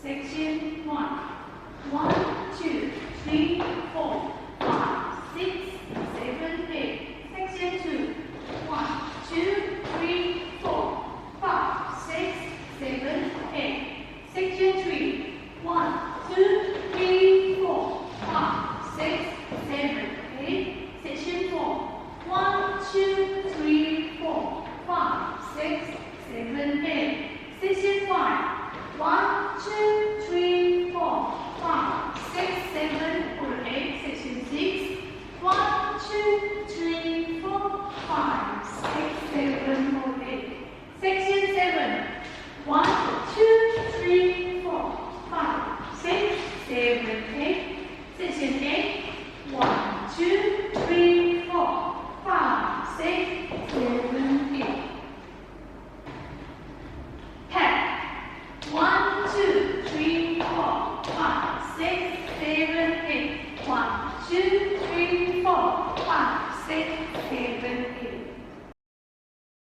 Section 1. 1, 2, 3, 4, 5, 6, 7, 8. Section 2. 1, 2, 3, 4, 5, 6, 7, 8. Section 3. 1, 2, 3, 4, 5, 6, 7, 8. Section 4. 1, 2, 3, 4, 5, 6, 7, 8. Section 5. 1, 2, 3, 4, 5, 6, 7, or 8. Section 6. 1, 2, 3, 4, 5, 6, 7, or 8. Section 7. 1, 2, 3, 4, 5, 6, 7, 8. Section 8. 1, 2, 3, 4, 5, 6, 7, 8. Tap. 1, 2, 3, 4, 5, 6, 7, 8. 1, 2, 3, 4,